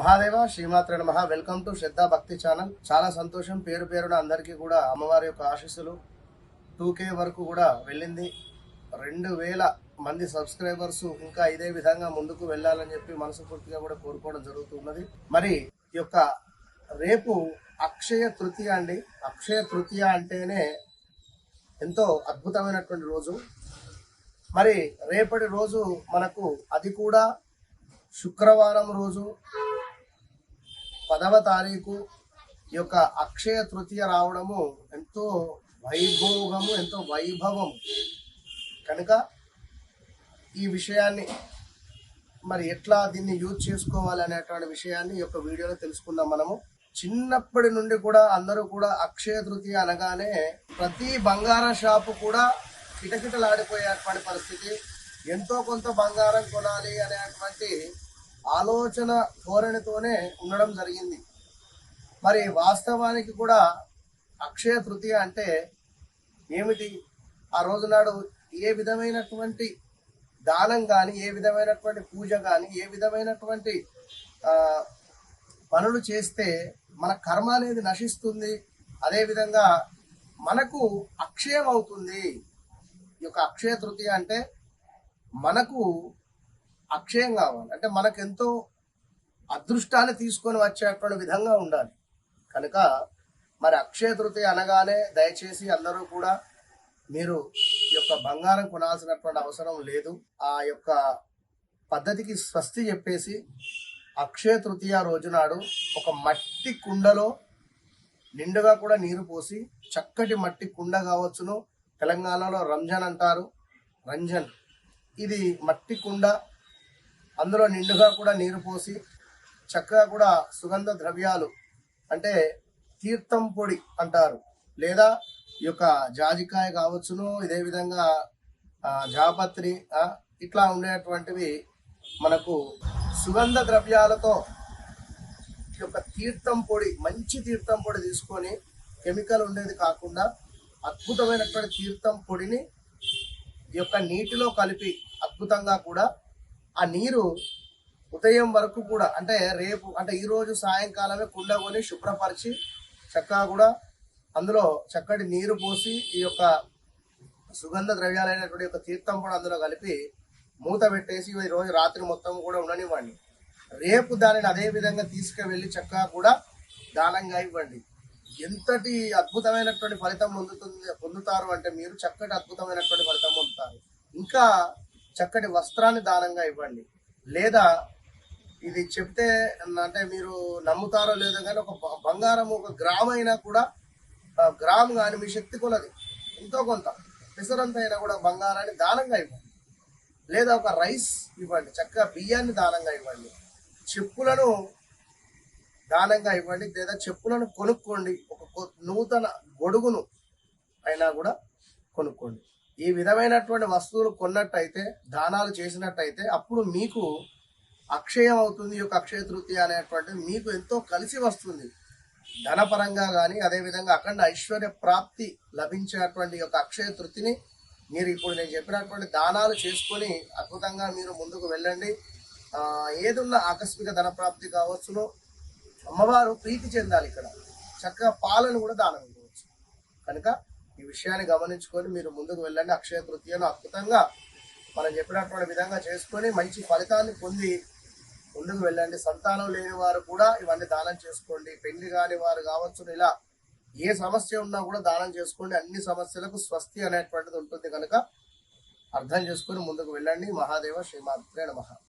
మహాదేవ శ్రీమాత్రే నమః. Welcome to శ్రద్ధా భక్తి ఛానల్. చాలా సంతోషం. పేరు పేరున అందరికీ కూడా అమ్మవారి యొక్క ఆశీస్సులు 2K వరకు కూడా వెళ్ళింది. 2000 మంది సబ్స్క్రైబర్స్ ఇంకా ఇదే విధంగా ముందుకు వెళ్ళాలని చెప్పి మనస్ఫూర్తిగా కూడా కోరుకోవడం జరుగుతున్నది. మరి ఈ యొక్క రేపు అక్షయ తృతీయ అండి. అక్షయ తృతీయ అంటేనే ఎంతో అద్భుతమైనటువంటి రోజు. మరి రేపటి రోజు మనకు అది కూడా శుక్రవారం రోజు 10వ తారీఖు ఈ యొక్క అక్షయ తృతీయ రావడము ఎంతో వైభోగము, ఎంతో వైభవం కనుక ఈ విషయాన్ని మరి ఎట్లా దీన్ని యూజ్ చేసుకోవాలి అనేటువంటి విషయాన్ని ఈ యొక్క వీడియోలో తెలుసుకుందాం. మనము చిన్నప్పటి నుండి కూడా అందరూ కూడా అక్షయ తృతీయ అనగానే ప్రతి బంగారం షాపు కూడా కిటకిటలాడిపోయేటువంటి పరిస్థితి. ఎంతో కొంత బంగారం కొనాలి అనేటువంటి ఆలోచన ధోరణితోనే ఉండడం జరిగింది. మరి వాస్తవానికి కూడా అక్షయ తృతీయ అంటే ఏమిటి? ఆ రోజు నాడు ఏ విధమైనటువంటి దానం కానీ, ఏ విధమైనటువంటి పూజ కానీ, ఏ విధమైనటువంటి పనులు చేస్తే మన కర్మ అనేది నశిస్తుంది, అదేవిధంగా మనకు అక్షయం అవుతుంది. ఈ యొక్క అక్షయ తృతీయ అంటే మనకు అక్షయం కావాలి, అంటే మనకెంతో అదృష్టాన్ని తీసుకొని వచ్చేటువంటి విధంగా ఉండాలి. కనుక మరి అక్షయ తృతీయ అనగానే దయచేసి అందరూ కూడా మీరు ఈ యొక్క బంగారం కొనాల్సినటువంటి అవసరం లేదు. ఆ యొక్క పద్ధతికి స్వస్తి చెప్పేసి అక్షయ తృతీయ రోజు నాడు ఒక మట్టి కుండలో నిండుగా కూడా నీరు పోసి, చక్కటి మట్టి కుండ కావచ్చును, తెలంగాణలో రంజన్ అంటారు, రంజన్, ఇది మట్టి కుండ, అందులో నిండుగా కూడా నీరు పోసి చక్కగా కూడా సుగంధ ద్రవ్యాలు అంటే తీర్థం పొడి అంటారు, లేదా ఈ యొక్క జాజికాయ కావచ్చును, ఇదే విధంగా జాపత్రి, ఇట్లా ఉండేటువంటివి మనకు సుగంధ ద్రవ్యాలతో ఈ యొక్క తీర్థం పొడి, మంచి తీర్థం పొడి తీసుకొని, కెమికల్ ఉండేది కాకుండా అద్భుతమైనటువంటి తీర్థం పొడిని ఈ యొక్క నీటిలో కలిపి అద్భుతంగా కూడా ఆ నీరు ఉదయం వరకు కూడా, అంటే రేపు అంటే ఈరోజు సాయంకాలమే కుండ కొని శుభ్రపరిచి చక్కగా కూడా అందులో చక్కటి నీరు పోసి ఈ యొక్క సుగంధ ద్రవ్యాలైనటువంటి యొక్క తీర్థం కూడా అందులో కలిపి మూత పెట్టేసి ఈ రోజు రాత్రి మొత్తం కూడా ఉండనివ్వండి. రేపు దానిని అదే విధంగా తీసుకువెళ్ళి చక్కగా కూడా దానంగా ఇవ్వండి. ఎంతటి అద్భుతమైనటువంటి ఫలితం పొందుతారు అంటే మీరు చక్కటి అద్భుతమైనటువంటి ఫలితం పొందుతారు. ఇంకా చక్కటి వస్త్రాన్ని దానంగా ఇవ్వండి. లేదా ఇది చెప్తే అంటే మీరు నమ్ముతారో లేదో కానీ ఒక బంగారం 1 గ్రామ్ అయినా కూడా, గ్రామ్ కానీ మీ శక్తి కొలది ఎంతో కొంత పెసరంత అయినా కూడా బంగారాన్ని దానంగా ఇవ్వండి. లేదా ఒక రైస్ ఇవ్వండి, చక్కగా బియ్యాన్ని దానంగా ఇవ్వండి, చెప్పులను దానంగా ఇవ్వండి, లేదా చెప్పులను కొనుక్కోండి, ఒక నూతన గొడుగును అయినా కూడా కొనుక్కోండి. ఈ విధమైనటువంటి వస్తువులు కొన్నట్టయితే, దానాలు చేసినట్టయితే అప్పుడు మీకు అక్షయం అవుతుంది. ఈ యొక్క అక్షయ తృతీయ అనేటువంటిది మీకు ఎంతో కలిసి వస్తుంది, ధనపరంగా కానీ, అదేవిధంగా అఖండ ఐశ్వర్య ప్రాప్తి లభించేటువంటి యొక్క అక్షయ తృప్తిని మీరు ఇప్పుడు నేను చెప్పినటువంటి దానాలు చేసుకొని అద్భుతంగా మీరు ముందుకు వెళ్ళండి. ఏదున్న ఆకస్మిక ధన ప్రాప్తి కావచ్చును, అమ్మవారు ప్రీతి చెందాలి. ఇక్కడ చక్కగా పాలను కూడా దానం ఇవ్వచ్చు. కనుక ఈ విషయాన్ని గమనించుకొని మీరు ముందుకు వెళ్ళండి. అక్షయ తృతీయను అద్భుతంగా మనం చెప్పినటువంటి విధంగా చేసుకొని మంచి ఫలితాన్ని పొంది ముందుకు వెళ్ళండి. సంతానం లేని వారు కూడా ఇవన్నీ దానం చేసుకోండి. పెళ్లి కాని వారు కావచ్చు, ఇలా ఏ సమస్య ఉన్నా కూడా దానం చేసుకోండి. అన్ని సమస్యలకు స్వస్తి అనేటువంటిది ఉంటుంది కనుక అర్థం చేసుకొని ముందుకు వెళ్ళండి. మహాదేవ శ్రీమాత్రే నమః.